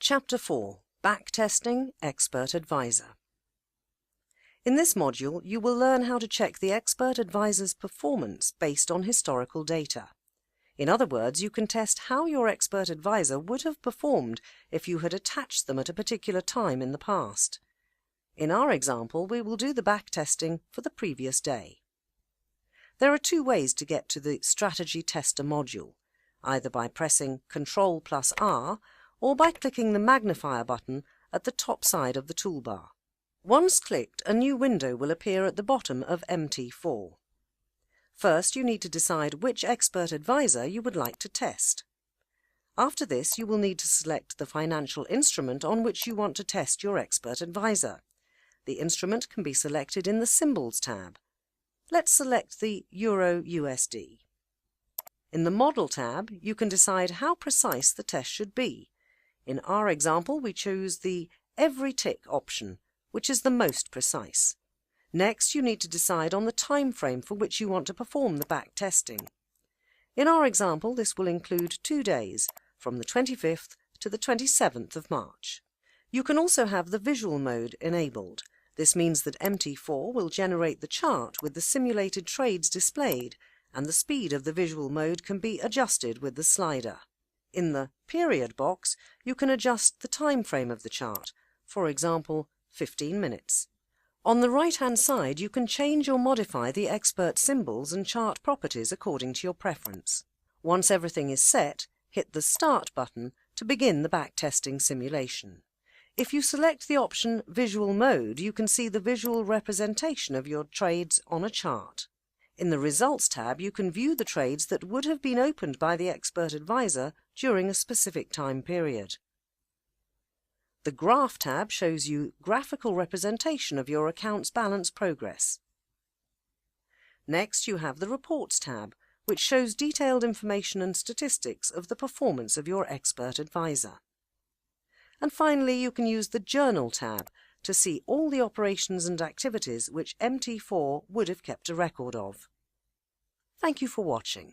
Chapter 4 Backtesting Expert Advisor. In this module, you will learn how to check the expert advisor's performance based on historical data. In other words, you can test how your expert advisor would have performed if you had attached them at a particular time in the past. In our example, we will do the backtesting for the previous day. There are two ways to get to the Strategy Tester module, either by pressing Ctrl+R or by clicking the magnifier button at the top side of the toolbar. Once clicked, a new window will appear at the bottom of MT4. First, you need to decide which expert advisor you would like to test. After this, you will need to select the financial instrument on which you want to test your expert advisor. The instrument can be selected in the Symbols tab. Let's select the Euro-USD. In the Model tab, you can decide how precise the test should be. In our example, we choose the Every Tick option, which is the most precise. Next, you need to decide on the time frame for which you want to perform the back testing. In our example, this will include 2 days, from the 25th to the 27th of March. You can also have the visual mode enabled. This means that MT4 will generate the chart with the simulated trades displayed, and the speed of the visual mode can be adjusted with the slider. In the Period box, you can adjust the time frame of the chart, for example, 15 minutes. On the right-hand side, you can change or modify the expert symbols and chart properties according to your preference. Once everything is set, hit the Start button to begin the backtesting simulation. If you select the option Visual Mode, you can see the visual representation of your trades on a chart. In the Results tab, you can view the trades that would have been opened by the expert advisor during a specific time period. The Graph tab shows you graphical representation of your account's balance progress. Next, you have the Reports tab, which shows detailed information and statistics of the performance of your expert advisor. And finally, you can use the Journal tab to see all the operations and activities which MT4 would have kept a record of. Thank you for watching.